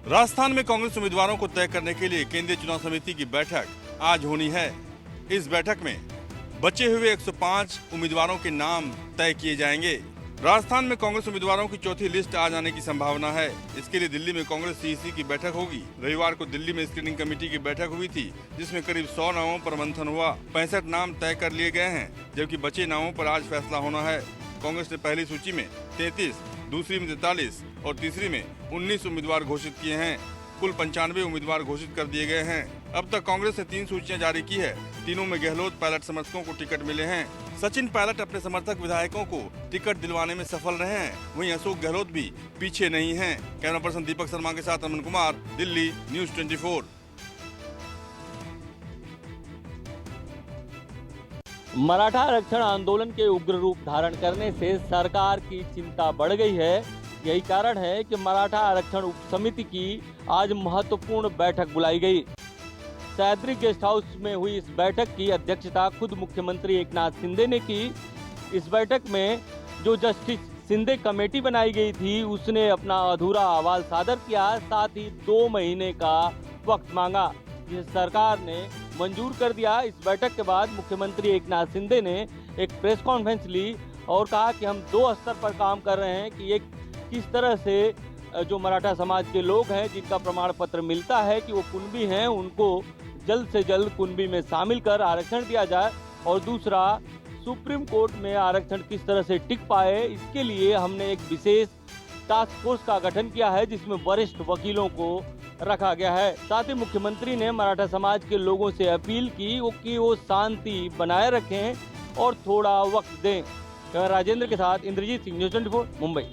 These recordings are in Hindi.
राजस्थान में कांग्रेस उम्मीदवारों को तय करने के लिए केंद्रीय चुनाव समिति की बैठक आज होनी है। इस बैठक में बचे हुए 105 उम्मीदवारों के नाम तय किए जाएंगे। राजस्थान में कांग्रेस उम्मीदवारों की चौथी लिस्ट आ जाने की संभावना है। इसके लिए दिल्ली में कांग्रेस सीईसी की बैठक होगी। रविवार को दिल्ली में स्क्रीनिंग कमेटी की बैठक हुई थी, जिसमें करीब 100 नामों पर मंथन हुआ। 65 नाम तय कर लिए गए हैं, जबकि बचे नामों पर आज फैसला होना है। कांग्रेस ने पहली सूची में 33, दूसरी में 43 और तीसरी में 19 उम्मीदवार घोषित किए हैं। कुल 95 उम्मीदवार घोषित कर दिए गए हैं। अब तक कांग्रेस ने 3 सूचियां जारी की है। तीनों में गहलोत पायलट समर्थकों को टिकट मिले हैं। सचिन पायलट अपने समर्थक विधायकों को टिकट दिलवाने में सफल रहे हैं। वहीं अशोक गहलोत भी पीछे नहीं हैं। कैमरा पर्सन दीपक शर्मा के साथ अमन कुमार, दिल्ली, न्यूज़ 24। मराठा आरक्षण आंदोलन के उग्र रूप धारण करने से सरकार की चिंता बढ़ गई है। यही कारण है कि मराठा आरक्षण उप समिति की आज महत्वपूर्ण बैठक बुलाई गई। सह्याद्री गेस्ट हाउस में हुई इस बैठक की अध्यक्षता खुद मुख्यमंत्री एकनाथ शिंदे ने की। इस बैठक में जो जस्टिस शिंदे कमेटी बनाई गई थी, उसने अपना अधूरा अहवाल सादर किया। साथ ही 2 महीने का वक्त मांगा, जिसे सरकार ने मंजूर कर दिया। इस बैठक के बाद मुख्यमंत्री एकनाथ शिंदे ने एक प्रेस कॉन्फ्रेंस ली और कहा कि हम 2 स्तर पर काम कर रहे हैं कि एक किस तरह से जो मराठा समाज के लोग हैं, जिनका प्रमाण पत्र मिलता है कि वो कुणबी हैं, उनको जल्द से जल्द कुणबी में शामिल कर आरक्षण दिया जाए, और दूसरा सुप्रीम कोर्ट में आरक्षण किस तरह से टिक पाए। इसके लिए हमने एक विशेष टास्क फोर्स का गठन किया है, जिसमें वरिष्ठ वकीलों को रखा गया है। साथ ही मुख्यमंत्री ने मराठा समाज के लोगों से अपील की कि वो शांति बनाए रखें और थोड़ा वक्त दें। राजेंद्र के साथ इंद्रजीत सिंह, न्यूज़ 24, मुंबई।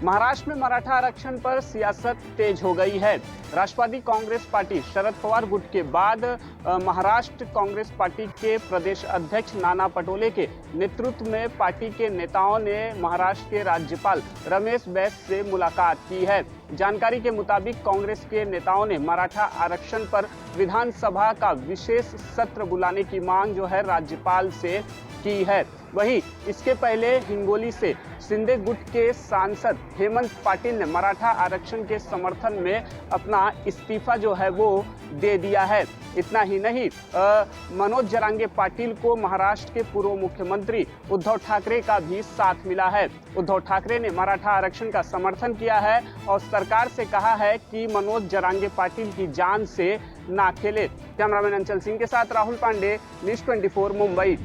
महाराष्ट्र में मराठा आरक्षण पर सियासत तेज हो गई है। राष्ट्रवादी कांग्रेस पार्टी शरद पवार गुट के बाद महाराष्ट्र कांग्रेस पार्टी के प्रदेश अध्यक्ष नाना पटोले के नेतृत्व में पार्टी के नेताओं ने महाराष्ट्र के राज्यपाल रमेश बैस से मुलाकात की है। जानकारी के मुताबिक कांग्रेस के नेताओं ने मराठा आरक्षण पर विधानसभा का विशेष सत्र बुलाने की मांग जो है राज्यपाल से की है। वहीं इसके पहले हिंगोली से शिंदे गुट के सांसद हेमंत पाटिल ने मराठा आरक्षण के समर्थन में अपना इस्तीफा जो है वो दे दिया है। इतना ही नहीं, मनोज जरांगे पाटिल को महाराष्ट्र के पूर्व मुख्यमंत्री उद्धव ठाकरे का भी साथ मिला है। उद्धव ठाकरे ने मराठा आरक्षण का समर्थन किया है और सरकार से कहा है कि मनोज जरांगे पाटिल की जान से ना खेले। कैमरामैन अंचल सिंह के साथ राहुल पांडे, न्यूज़ 24, मुंबई।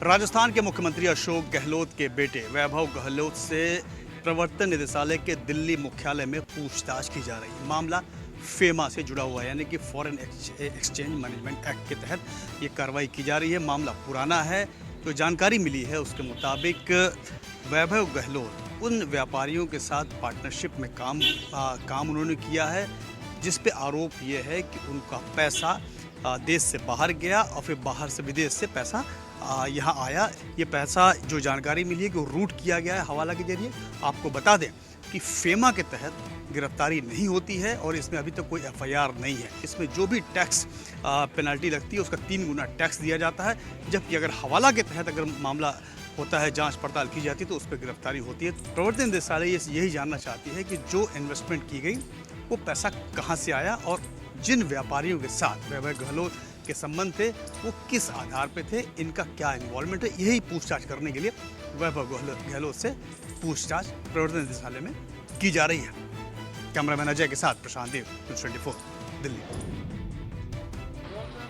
राजस्थान के मुख्यमंत्री अशोक गहलोत के बेटे वैभव गहलोत से प्रवर्तन निदेशालय के दिल्ली मुख्यालय में पूछताछ की जा रही है। मामला फेमा से जुड़ा हुआ है, यानी कि फॉरेन एक्सचेंज मैनेजमेंट एक्ट के तहत ये कार्रवाई की जा रही है। मामला पुराना है। तो जानकारी मिली है उसके मुताबिक वैभव गहलोत उन व्यापारियों के साथ पार्टनरशिप में काम उन्होंने किया है, जिस पे आरोप ये है कि उनका पैसा देश से बाहर गया और फिर बाहर से विदेश से पैसा यहाँ आया। ये पैसा जो जानकारी मिली है कि वो रूट किया गया है हवाला के जरिए। आपको बता दें कि फेमा के तहत गिरफ्तारी नहीं होती है और इसमें अभी तक कोई एफआईआर नहीं है। इसमें जो भी टैक्स पेनल्टी लगती है उसका 3 गुना टैक्स दिया जाता है, जबकि अगर हवाला के तहत अगर मामला होता है, जांच पड़ताल की जाती है, तो उस पर गिरफ्तारी होती है। प्रवर्तन निदेशालय यही जानना चाहती है कि जो इन्वेस्टमेंट की गई वो पैसा कहाँ से आया और जिन व्यापारियों के साथ वैभव गहलोत के संबंध थे वो किस आधार पे थे, इनका क्या इन्वॉल्वमेंट है। यही पूछताछ करने के लिए वैभव गहलोत से पूछताछ प्रवर्तन निदेशालय में की जा रही है। कैमरामैन अजय के साथ प्रशांत देव, न्यूज़ 24, दिल्ली।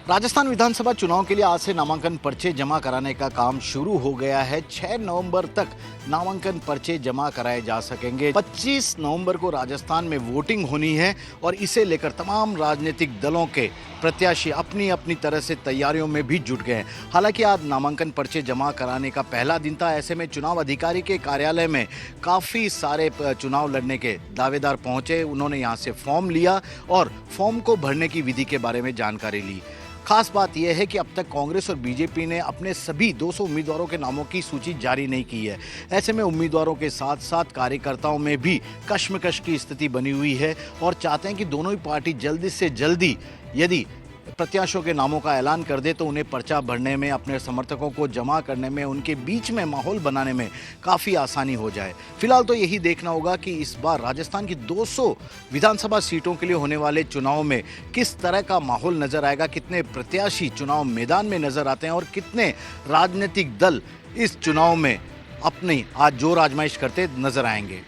राजस्थान विधानसभा चुनाव के लिए आज से नामांकन पर्चे जमा कराने का काम शुरू हो गया है। 6 नवंबर तक नामांकन पर्चे जमा कराए जा सकेंगे। 25 नवंबर को राजस्थान में वोटिंग होनी है और इसे लेकर तमाम राजनीतिक दलों के प्रत्याशी अपनी अपनी तरह से तैयारियों में भी जुट गए हैं। हालांकि आज नामांकन पर्चे जमा कराने का पहला दिन था। ऐसे में चुनाव अधिकारी के कार्यालय में काफ़ी सारे चुनाव लड़ने के दावेदार पहुंचे। उन्होंने यहां से फॉर्म लिया और फॉर्म को भरने की विधि के बारे में जानकारी ली। खास बात यह है कि अब तक कांग्रेस और बीजेपी ने अपने सभी 200 उम्मीदवारों के नामों की सूची जारी नहीं की है। ऐसे में उम्मीदवारों के साथ साथ कार्यकर्ताओं में भी कश्मकश की स्थिति बनी हुई है और चाहते हैं कि दोनों ही पार्टी जल्दी से जल्दी यदि प्रत्याशियों के नामों का ऐलान कर दे तो उन्हें पर्चा भरने में, अपने समर्थकों को जमा करने में, उनके बीच में माहौल बनाने में काफ़ी आसानी हो जाए। फिलहाल तो यही देखना होगा कि इस बार राजस्थान की 200 विधानसभा सीटों के लिए होने वाले चुनाव में किस तरह का माहौल नजर आएगा, कितने प्रत्याशी चुनाव मैदान में नजर आते हैं और कितने राजनीतिक दल इस चुनाव में अपनी आज जोर आजमाइश करते नजर आएंगे।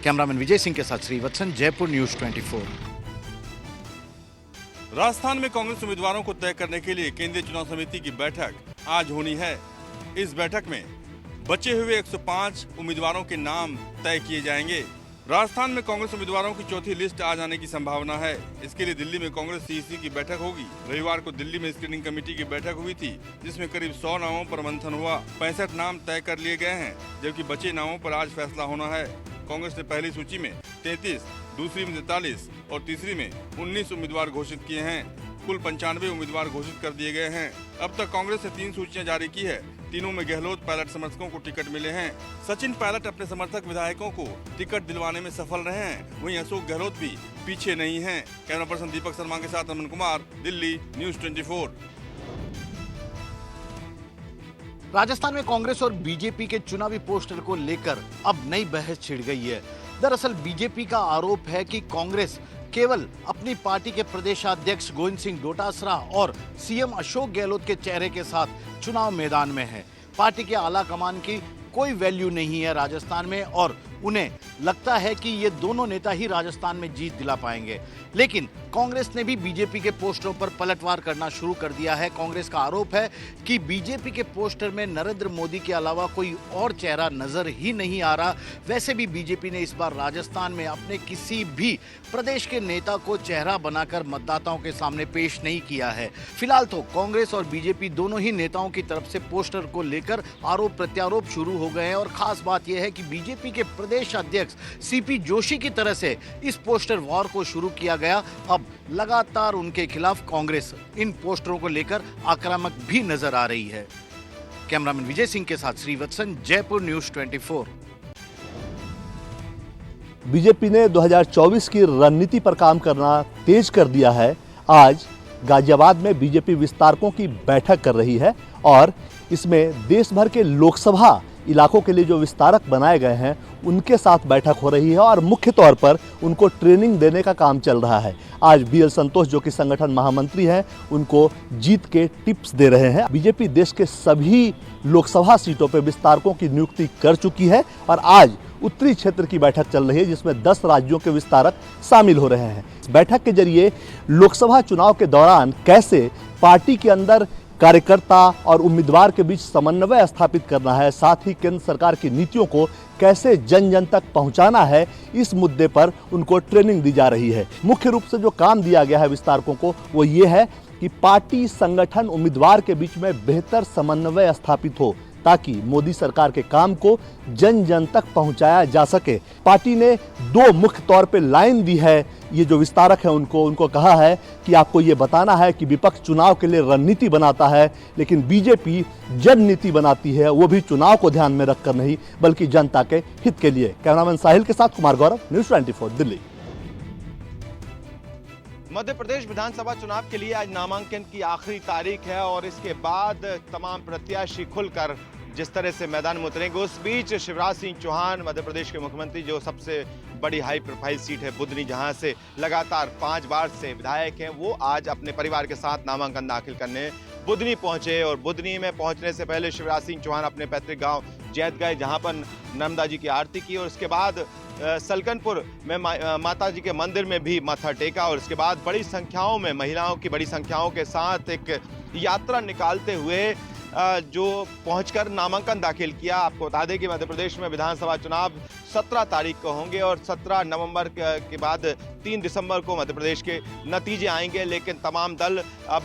कैमरामैन विजय सिंह के साथ श्रीवत्सन, जयपुर न्यूज़ 24। राजस्थान में कांग्रेस उम्मीदवारों को तय करने के लिए केंद्रीय चुनाव समिति की बैठक आज होनी है। इस बैठक में बचे हुए 105 उम्मीदवारों के नाम तय किए जाएंगे। राजस्थान में कांग्रेस उम्मीदवारों की चौथी लिस्ट आज आने की संभावना है। इसके लिए दिल्ली में कांग्रेस सीईसी की बैठक होगी। रविवार को दिल्ली में स्क्रीनिंग कमेटी की बैठक हुई थी, जिसमें करीब 100 नामों पर मंथन हुआ। 65 नाम तय कर लिए गए हैं, जबकि बचे नामों पर आज फैसला होना है। कांग्रेस ने पहली सूची में 33, दूसरी में 43 और तीसरी में 19 उम्मीदवार घोषित किए हैं। कुल 95 उम्मीदवार घोषित कर दिए गए हैं। अब तक कांग्रेस ने 3 सूचियां जारी की है। तीनों में गहलोत पायलट समर्थकों को टिकट मिले हैं। सचिन पायलट अपने समर्थक विधायकों को टिकट दिलवाने में सफल रहे हैं। वहीं अशोक गहलोत भी पीछे नहीं हैं। कैमरा पर्सन दीपक शर्मा के साथ अमन कुमार, दिल्ली, न्यूज़ 24। राजस्थान में कांग्रेस और बीजेपी के चुनावी पोस्टर को लेकर अब नई बहस छिड़ गई है। दरअसल बीजेपी का आरोप है कि कांग्रेस केवल अपनी पार्टी के प्रदेशाध्यक्ष गोविंद सिंह डोटासरा और सीएम अशोक गहलोत के चेहरे के साथ चुनाव मैदान में है। पार्टी के आला कमान की कोई वैल्यू नहीं है राजस्थान में और उन्हें लगता है कि ये दोनों नेता ही राजस्थान में जीत दिला पाएंगे। लेकिन कांग्रेस ने भी बीजेपी के पोस्टरों पर पलटवार करना शुरू कर दिया है। कांग्रेस का आरोप है कि बीजेपी के पोस्टर में नरेंद्र मोदी के अलावा कोई और चेहरा नजर ही नहीं आ रहा। वैसे भी बीजेपी ने इस बार राजस्थान में अपने किसी भी प्रदेश के नेता को चेहरा बनाकर मतदाताओं के सामने पेश नहीं किया है। फिलहाल तो कांग्रेस और बीजेपी दोनों ही नेताओं की तरफ से पोस्टर को लेकर आरोप प्रत्यारोप शुरू हो गए हैं और खास बात यह है कि बीजेपी के प्रदेश अध्यक्ष सीपी जोशी की तरह से इस पोस्टर वॉर को शुरू किया गया। अब लगातार उनके खिलाफ कांग्रेस इन पोस्टरों को लेकर आक्रामक भी नजर आ रही है। कैमरामैन विजय सिंह के साथ श्रीवत्सन, जयपुर न्यूज़ 24। बीजेपी ने 2024 की रणनीति पर काम करना तेज कर दिया है। आज गाजियाबाद में बीजेपी विस्तारकों की बैठक कर रही है और इसमें देश भर के लोकसभा इलाकों के लिए जो विस्तारक बनाए गए हैं उनके साथ बैठक हो रही है और मुख्य तौर पर उनको ट्रेनिंग देने का काम चल रहा है। आज बीएल संतोष जो कि संगठन महामंत्री हैं, उनको जीत के टिप्स दे रहे हैं। बीजेपी देश के सभी लोकसभा सीटों पर विस्तारकों की नियुक्ति कर चुकी है और आज उत्तरी क्षेत्र की बैठक चल रही है जिसमें 10 राज्यों के विस्तारक शामिल हो रहे हैं। इस बैठक के जरिए लोकसभा चुनाव के दौरान कैसे पार्टी के अंदर कार्यकर्ता और उम्मीदवार के बीच समन्वय स्थापित करना है, साथ ही केंद्र सरकार की नीतियों को कैसे जन जन तक पहुंचाना है, इस मुद्दे पर उनको ट्रेनिंग दी जा रही है। मुख्य रूप से जो काम दिया गया है विस्तारकों को वो ये है कि पार्टी, संगठन, उम्मीदवार के बीच में बेहतर समन्वय स्थापित हो ताकि मोदी सरकार के काम को जन जन तक पहुंचाया जा सके। पार्टी ने 2 मुख्य तौर पे लाइन दी है। ये जो विस्तारक है उनको कहा है कि आपको ये बताना है कि विपक्ष चुनाव के लिए रणनीति बनाता है, लेकिन बीजेपी जन नीति बनाती है, वो भी चुनाव को ध्यान में रखकर नहीं बल्कि जनता के हित के लिए। कैमरामैन साहिल के साथ कुमार गौरव, न्यूज़ 24, दिल्ली। मध्य प्रदेश विधानसभा चुनाव के लिए आज नामांकन की आखिरी तारीख है और इसके बाद तमाम प्रत्याशी खुलकर जिस तरह से मैदान में उतरेंगे। उस बीच शिवराज सिंह चौहान, मध्य प्रदेश के मुख्यमंत्री, जो सबसे बड़ी हाई प्रोफाइल सीट है बुधनी, जहां से लगातार 5 बार से विधायक हैं, वो आज अपने परिवार के साथ नामांकन दाखिल करने बुधनी पहुंचे। और बुधनी में पहुंचने से पहले शिवराज सिंह चौहान अपने पैतृक गांव जैत गए, जहां पर नर्मदा जी की आरती की और उसके बाद सलकनपुर में माता जी के मंदिर में भी माथा टेका और उसके बाद बड़ी संख्याओं में महिलाओं की बड़ी संख्याओं के साथ एक यात्रा निकालते हुए जो पहुंचकर नामांकन दाखिल किया। आपको बता दें कि मध्य प्रदेश में विधानसभा चुनाव 17 तारीख को होंगे और 17 नवंबर के बाद 3 दिसंबर को मध्य प्रदेश के नतीजे आएंगे। लेकिन तमाम दल अब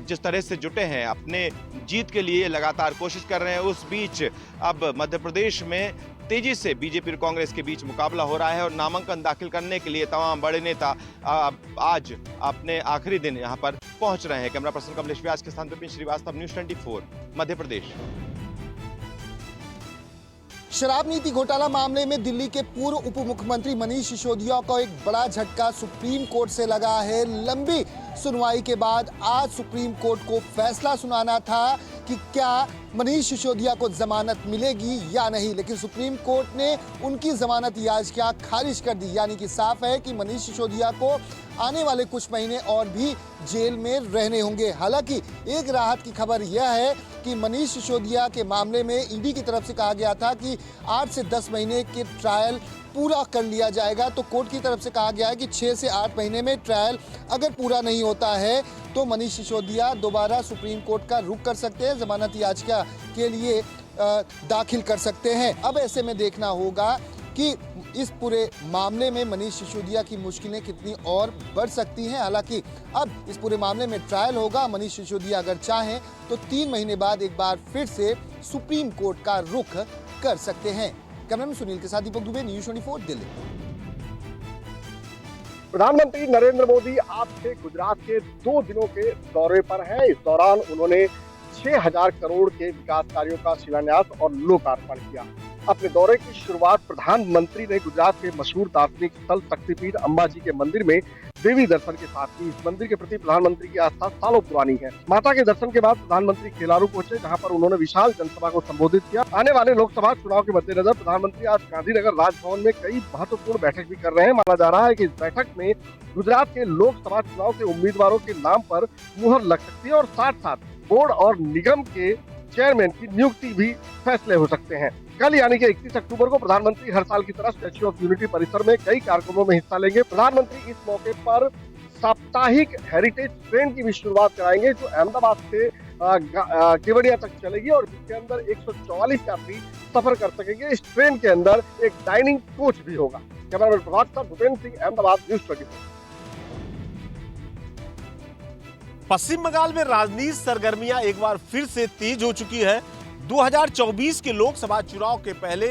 जिस तरह से जुटे हैं, अपने जीत के लिए लगातार कोशिश कर रहे हैं। उस बीच अब मध्य प्रदेश में तेजी से बीजेपी और कांग्रेस के बीच मुकाबला हो रहा है और नामांकन दाखिल करने के लिए तमाम बड़े नेता आज अपने आखिरी दिन यहां पर पहुंच रहे हैं। कैमरा पर्सन कमलेश व्यास के साथ विपिन श्रीवास्तव, न्यूज़ 24, मध्य प्रदेश। शराब नीति घोटाला मामले में दिल्ली के पूर्व उप मुख्यमंत्री मनीष सिसोदिया को एक बड़ा झटका सुप्रीम कोर्ट से लगा है। लंबी सुनवाई के बाद आज सुप्रीम कोर्ट को फैसला सुनाना था कि क्या मनीष सिसोदिया को जमानत मिलेगी या नहीं, लेकिन सुप्रीम कोर्ट ने उनकी जमानत याचिका खारिज कर दी। यानी कि साफ है कि मनीष सिसोदिया को आने वाले कुछ महीने और भी जेल में रहने होंगे। हालांकि एक राहत की खबर यह है कि मनीष सिसोदिया के मामले में ईडी की तरफ से कहा गया था कि 8 से 10 महीने के ट्रायल पूरा कर लिया जाएगा, तो कोर्ट की तरफ से कहा गया है कि 6 से 8 महीने में ट्रायल अगर पूरा नहीं होता है तो मनीष सिसोदिया दोबारा सुप्रीम कोर्ट का रुख कर सकते हैं, जमानत याचिका के लिए दाखिल कर सकते हैं। अब ऐसे में देखना होगा कि इस पूरे मामले में मनीष सिसोदिया की मुश्किलें कितनी और बढ़ सकती हैं। हालांकि अब इस पूरे मामले में ट्रायल होगा। मनीष सिसोदिया अगर चाहें तो 3 महीने बाद एक बार फिर से सुप्रीम कोर्ट का रुख कर सकते हैं। कैमरामैन सुनील के साथ दीपक दुबे, न्यूज़ 24 दिल्ली। प्रधानमंत्री नरेंद्र मोदी आज से गुजरात के 2 दिनों के दौरे पर हैं। इस दौरान उन्होंने 6000 करोड़ के विकास कार्यों का शिलान्यास और लोकार्पण किया। अपने दौरे की शुरुआत प्रधानमंत्री ने गुजरात के मशहूर दार्शनिक स्थल शक्तिपीठ अंबाजी के मंदिर में देवी दर्शन के साथ की। इस मंदिर के प्रति प्रधानमंत्री की आस्था सालों पुरानी है। माता के दर्शन के बाद प्रधानमंत्री खेलारू पहुंचे, जहां पर उन्होंने विशाल जनसभा को संबोधित किया। आने वाले लोकसभा चुनाव के मद्देनजर प्रधानमंत्री आज गांधीनगर राजभवन में कई महत्वपूर्ण बैठक भी कर रहे हैं। माना जा रहा है कि इस बैठक में गुजरात के लोकसभा चुनाव के उम्मीदवारों के नाम पर मुहर लग सकती है और साथ साथ बोर्ड और निगम के चेयरमैन की नियुक्ति भी फैसले हो सकते हैं। कल यानी कि 31 अक्टूबर को प्रधानमंत्री हर साल की तरह स्टैच्यू ऑफ यूनिटी परिसर में कई कार्यक्रमों में हिस्सा लेंगे। प्रधानमंत्री इस मौके पर साप्ताहिक हेरिटेज ट्रेन की भी शुरुआत कराएंगे, जो अहमदाबाद से केवड़िया तक चलेगी और जिसके अंदर 144 यात्री सफर कर सकेंगे। इस ट्रेन के अंदर एक डाइनिंग कोच भी होगा। कैमरामैन प्रभात साथ भूपेंद्र सिंह, अहमदाबाद, न्यूज़ 24। पश्चिम बंगाल में राजनीतिक सरगर्मियां एक बार फिर से तेज हो चुकी है। 2024 के लोकसभा चुनाव के पहले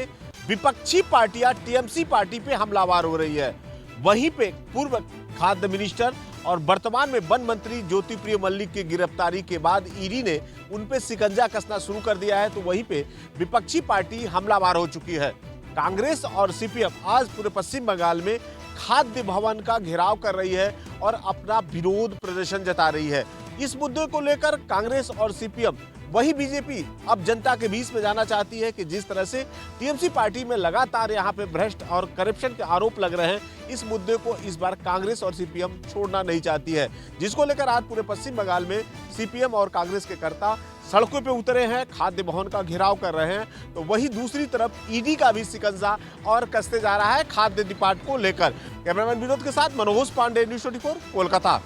विपक्षी पार्टियां टीएमसी पार्टी पे हमलावर हो रही है। वहीं पे पूर्व खाद्य मिनिस्टर और वर्तमान में वन मंत्री ज्योति प्रिय मल्लिक की गिरफ्तारी के बाद ईडी ने उन पे शिकंजा कसना शुरू कर दिया है, तो वहीं पे विपक्षी पार्टी हमलावर हो चुकी है। कांग्रेस और सीपीएम आज पूरे पश्चिम बंगाल में खाद्य भवन का घेराव कर रही है और अपना विरोध प्रदर्शन जता रही है। इस मुद्दे को लेकर कांग्रेस और सीपीएम, वही बीजेपी अब जनता के बीच में जाना चाहती है कि जिस तरह से टीएमसी पार्टी में लगातार यहाँ पे भ्रष्ट और करप्शन के आरोप लग रहे हैं, इस मुद्दे को इस बार कांग्रेस और सीपीएम छोड़ना नहीं चाहती है, जिसको लेकर आज पूरे पश्चिम बंगाल में सीपीएम और कांग्रेस के कर्ता सड़कों पे उतरे हैं, खाद्य भवन का घेराव कर रहे हैं। तो वही दूसरी तरफ ईडी का भी शिकंजा और कसते जा रहा है खाद्य डिपार्ट को लेकर। कैमरामैन विनोद के साथ मनोज पांडे, न्यूज़ 24, कोलकाता।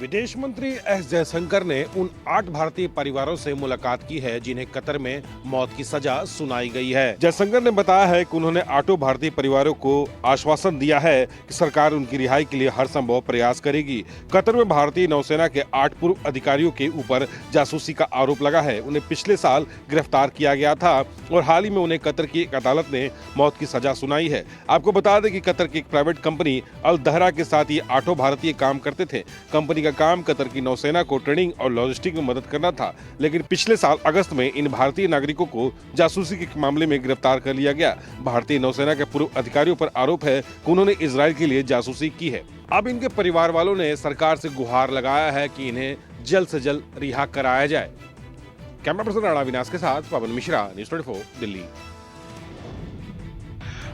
विदेश मंत्री एस जयशंकर ने उन 8 भारतीय परिवारों से मुलाकात की है जिन्हें कतर में मौत की सजा सुनाई गई है। जयशंकर ने बताया है कि उन्होंने 8 भारतीय परिवारों को आश्वासन दिया है कि सरकार उनकी रिहाई के लिए हर संभव प्रयास करेगी। कतर में भारतीय नौसेना के 8 पूर्व अधिकारियों के ऊपर जासूसी का आरोप लगा है। उन्हें पिछले साल गिरफ्तार किया गया था और हाल ही में उन्हें कतर की एक अदालत ने मौत की सजा सुनाई है। आपको बता दें कि कतर की एक प्राइवेट कंपनी अल दहरा के साथ ये 8 भारतीय काम करते थे। कंपनी का काम कतर की नौसेना को ट्रेनिंग और लॉजिस्टिक में मदद करना था, लेकिन पिछले साल अगस्त में इन भारतीय नागरिकों को जासूसी के मामले में गिरफ्तार कर लिया गया। भारतीय नौसेना के पूर्व अधिकारियों पर आरोप है कि उन्होंने इजराइल के लिए जासूसी की है। अब इनके परिवार वालों ने सरकार से गुहार लगाया है कि इन्हें जल्द से जल्द रिहा कराया जाए। कैमरा पर्सन राणा विनाश के साथ पवन मिश्रा, न्यूज़ 24, दिल्ली।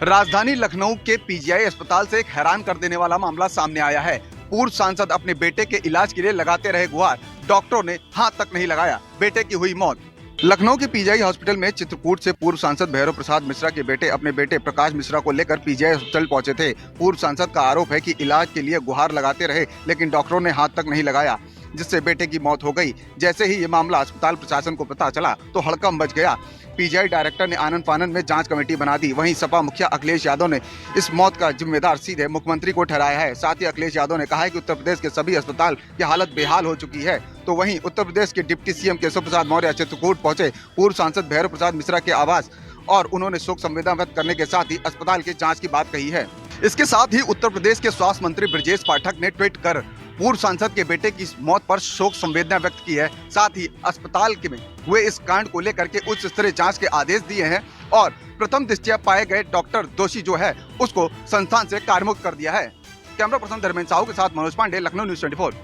राजधानी लखनऊ के पीजीआई अस्पताल से एक हैरान कर देने वाला मामला सामने आया है। पूर्व सांसद अपने बेटे के इलाज के लिए लगाते रहे गुहार, डॉक्टरों ने हाथ तक नहीं लगाया, बेटे की हुई मौत। लखनऊ के पीजीआई हॉस्पिटल में चित्रकूट से पूर्व सांसद भैरव प्रसाद मिश्रा के बेटे अपने बेटे प्रकाश मिश्रा को लेकर पीजीआई हॉस्पिटल पहुंचे थे। पूर्व सांसद का आरोप है कि इलाज के लिए गुहार लगाते रहे, लेकिन डॉक्टरों ने हाथ तक नहीं लगाया, जिससे बेटे की मौत हो गई। जैसे ही ये मामला अस्पताल प्रशासन को पता चला तो हड़कंप मच गया। पीजीआई डायरेक्टर ने आनन फानन में जांच कमेटी बना दी। वहीं सपा मुखिया अखिलेश यादव ने इस मौत का जिम्मेदार सीधे मुख्यमंत्री को ठहराया है। साथ ही अखिलेश यादव ने कहा है कि उत्तर प्रदेश के सभी अस्पताल की हालत बेहाल हो चुकी है। तो वहीं उत्तर प्रदेश के डिप्टी सीएम केशव प्रसाद मौर्य चित्रकूट पहुंचे पूर्व सांसद भैरव प्रसाद मिश्रा के आवास और उन्होंने शोक संवेदना व्यक्त करने के साथ ही अस्पताल की जाँच की बात कही है। इसके साथ ही उत्तर प्रदेश के स्वास्थ्य मंत्री ब्रजेश पाठक ने ट्वीट कर पूर्व सांसद के बेटे की मौत पर शोक संवेदना व्यक्त की है। साथ ही अस्पताल में हुए इस कांड को लेकर के उच्च स्तरीय जांच के आदेश दिए हैं और प्रथम दृष्टया पाए गए डॉक्टर दोषी जो है उसको संस्थान से कार्यमुक्त कर दिया है। कैमरा पर्सन धर्मेंद्र साहू के साथ मनोज पांडे, लखनऊ न्यूज़ 24।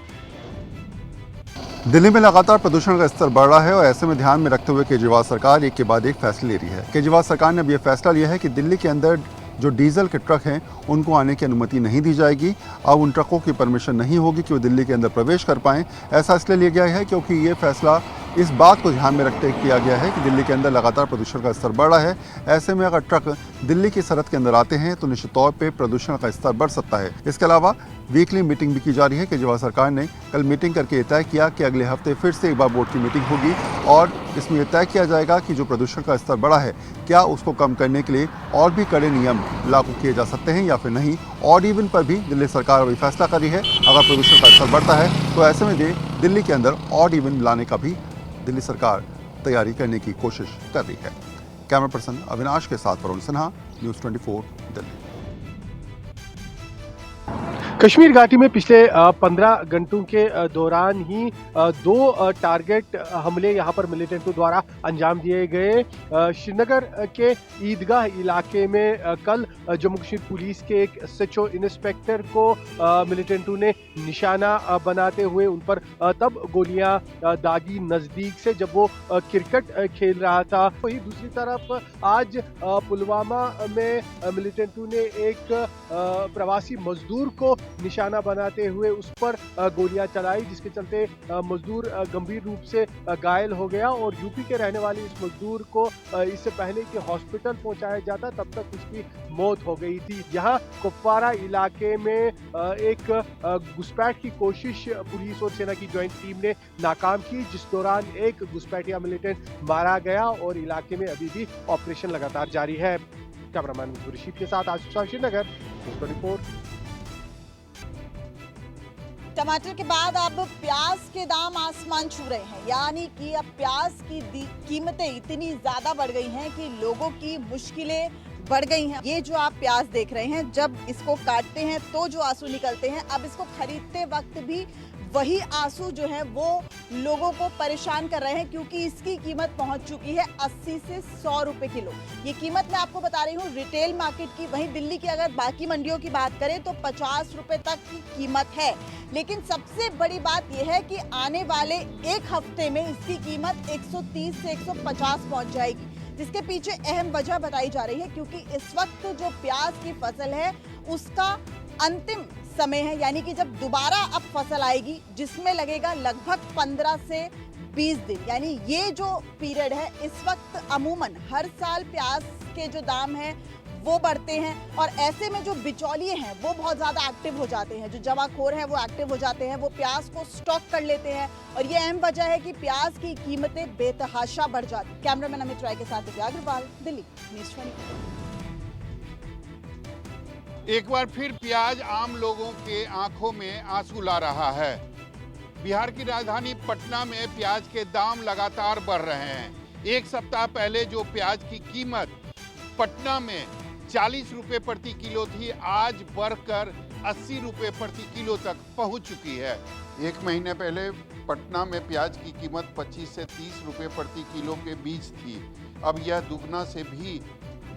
दिल्ली में लगातार प्रदूषण का स्तर बढ़ रहा है और ऐसे में ध्यान में रखते हुए केजरीवाल सरकार एक के बाद एक फैसले ले रही है। केजरीवाल सरकार ने अब यह फैसला लिया है कि दिल्ली के अंदर जो डीजल के ट्रक हैं उनको आने की अनुमति नहीं दी जाएगी। अब उन ट्रकों की परमिशन नहीं होगी कि वो दिल्ली के अंदर प्रवेश कर पाएं। ऐसा इसलिए लिया गया है क्योंकि ये फैसला इस बात को ध्यान में रखते किया गया है कि दिल्ली के अंदर लगातार प्रदूषण का स्तर बढ़ रहा है। ऐसे में अगर ट्रक दिल्ली की सरहद के अंदर आते हैं तो निश्चित तौर पे प्रदूषण का स्तर बढ़ सकता है। इसके अलावा वीकली मीटिंग भी की जा रही है। केजरीवाल सरकार ने कल मीटिंग करके तय किया कि अगले हफ्ते फिर से एक बार बोर्ड की मीटिंग होगी और इसमें यह तय किया जाएगा कि जो प्रदूषण का स्तर बढ़ा है क्या उसको कम करने के लिए और भी कड़े नियम लागू किए जा सकते हैं या फिर नहीं। ऑड इवन पर भी दिल्ली सरकार अभी फैसला कर रही है। अगर प्रदूषण का स्तर बढ़ता है तो ऐसे में दिल्ली के अंदर ऑड इवन लाने का भी दिल्ली सरकार तैयारी करने की कोशिश कर रही है। कैमरा पर्सन अविनाश के साथ वरुण सिन्हा, न्यूज़ 24 दिल्ली। कश्मीर घाटी में पिछले 15 घंटों के दौरान ही 2 टारगेट हमले यहां पर मिलिटेंटों द्वारा अंजाम दिए गए। श्रीनगर के ईदगाह इलाके में कल जम्मू कश्मीर पुलिस के एक SHO इंस्पेक्टर को मिलिटेंटों ने निशाना बनाते हुए उन पर तब गोलियां दागी नजदीक से जब वो क्रिकेट खेल रहा था। वहीं दूसरी तरफ आज पुलवामा में मिलिटेंटों ने एक प्रवासी मजदूर को निशाना बनाते हुए उस पर गोलियां चलाई, जिसके चलते मजदूर गंभीर रूप से घायल हो गया और यूपी के रहने वाले इस मजदूर को इससे पहले कि हॉस्पिटल पहुंचाया जाता तब तक उसकी मौत हो गई थी। यहाँ कुपवारा इलाके में एक घुसपैठ की कोशिश पुलिस और सेना की ज्वाइंट टीम ने नाकाम की, जिस दौरान एक घुसपैठिया मिलिटेंट मारा गया और इलाके में अभी भी ऑपरेशन लगातार जारी है। कैमरामैन रशीद के साथ आशीष श्रीनगर, न्यूज़ 24। टमाटर के बाद अब प्याज के दाम आसमान छू रहे हैं, यानी कि अब प्याज की कीमतें इतनी ज्यादा बढ़ गई हैं कि लोगों की मुश्किलें बढ़ गई हैं। ये जो आप प्याज देख रहे हैं, जब इसको काटते हैं तो जो आंसू निकलते हैं, अब इसको खरीदते वक्त भी वही आंसू जो है वो लोगों को परेशान कर रहे हैं, क्योंकि इसकी कीमत पहुंच चुकी है 80 से 100 रुपए किलो। ये कीमत मैं आपको बता रही हूँ रिटेल मार्केट की। वहीं दिल्ली की अगर बाकी मंडियों की बात करें तो 50 रुपए तक की कीमत है। लेकिन सबसे बड़ी बात यह है कि आने वाले एक हफ्ते में इसकी कीमत 130 से 150 पहुंच जाएगी, जिसके पीछे अहम वजह बताई जा रही है, क्योंकि इस वक्त जो प्याज की फसल है उसका अंतिम समय है, यानी कि जब दोबारा अब फसल आएगी जिसमें लगेगा लगभग 15 से 20 दिन। यानी ये जो पीरियड है, इस वक्त अमूमन हर साल प्याज के जो दाम है वो बढ़ते हैं और ऐसे में जो बिचौलिए हैं वो बहुत ज़्यादा एक्टिव हो जाते हैं, जो जमाखोर हैं वो एक्टिव हो जाते हैं, वो प्याज को स्टॉक कर लेते हैं और ये अहम वजह है कि प्याज की कीमतें बेतहाशा बढ़ जाती। कैमरामैन अमित राय के साथ दिव्या अग्रवाल, दिल्ली, न्यूज़ 24। एक बार फिर प्याज आम लोगों के आंखों में आंसू ला रहा है। बिहार की राजधानी पटना में प्याज के दाम लगातार बढ़ रहे हैं। एक सप्ताह पहले जो प्याज की कीमत पटना में 40 रुपए प्रति किलो थी, आज बढ़कर 80 रुपए प्रति किलो तक पहुंच चुकी है। एक महीने पहले पटना में प्याज की कीमत 25 से 30 रुपए प्रति किलो के बीच थी। अब यह दुगना से भी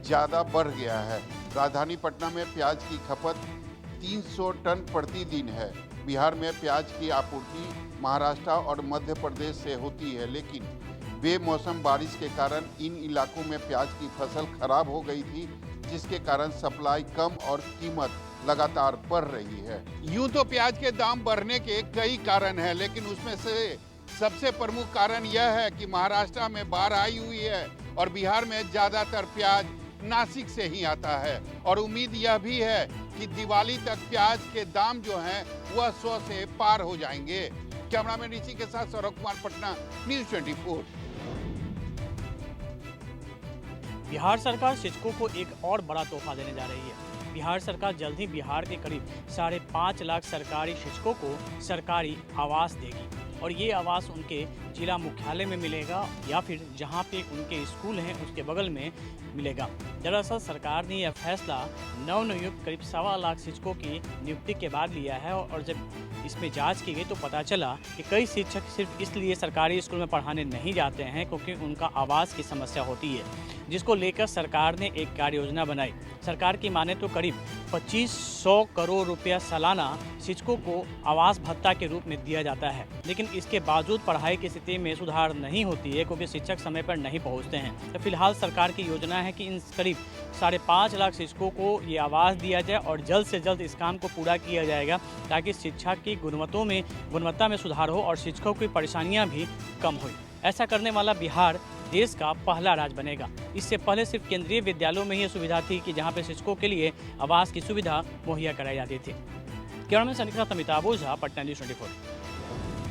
ज़्यादा बढ़ गया है। राजधानी पटना में प्याज की खपत 300 टन प्रतिदिन है। बिहार में प्याज की आपूर्ति महाराष्ट्र और मध्य प्रदेश से होती है, लेकिन बेमौसम बारिश के कारण इन इलाकों में प्याज की फसल खराब हो गई थी, जिसके कारण सप्लाई कम और कीमत लगातार बढ़ रही है। यूं तो प्याज के दाम बढ़ने के कई कारण हैं, लेकिन उसमें से सबसे प्रमुख कारण यह है कि महाराष्ट्र में बाढ़ आई हुई है और बिहार में ज़्यादातर प्याज नासिक से ही आता है और उम्मीद यह भी है कि दिवाली तक प्याज के दाम जो हैं वह 100 से पार हो जाएंगे। कैमरामैन ऋषि के साथ सौरभ कुमार, पटना, न्यूज़ 24। बिहार सरकार शिक्षकों को एक और बड़ा तोहफा देने जा रही है। बिहार सरकार जल्द ही बिहार के करीब 5.5 लाख सरकारी शिक्षकों को सरकारी आवास देगी और ये आवास उनके जिला मुख्यालय में मिलेगा या फिर जहां पे उनके स्कूल हैं उसके बगल में मिलेगा। दरअसल सरकार ने यह फैसला नवनियुक्त करीब 1.25 लाख शिक्षकों की नियुक्ति के बाद लिया है और जब इसमें जांच की गई तो पता चला कि कई शिक्षक सिर्फ इसलिए सरकारी स्कूल में पढ़ाने नहीं जाते हैं क्योंकि उनका आवास की समस्या होती है, जिसको लेकर सरकार ने एक कार्य योजना बनाई। सरकार की माने तो करीब 2500 करोड़ रुपया सालाना शिक्षकों को आवास भत्ता के रूप में दिया जाता है, लेकिन इसके बावजूद पढ़ाई की स्थिति में सुधार नहीं होती है क्योंकि शिक्षक समय पर नहीं पहुंचते हैं। तो फिलहाल सरकार की योजना है कि इन करीब 5.5 लाख शिक्षकों को ये आवास दिया जाए और जल्द से जल्द इस काम को पूरा किया जाएगा ताकि शिक्षा की गुणवत्ता में सुधार हो और शिक्षकों की परेशानियाँ भी कम हो। ऐसा करने वाला बिहार देश का पहला राज्य बनेगा। इससे पहले सिर्फ केंद्रीय विद्यालयों में ही सुविधा थी कि जहां पे शिक्षकों के लिए आवास की सुविधा मुहैया कराई जाती थी। कैमरामैन सनी के साथ अमिताभ ओझा, पटना न्यूज़ 24।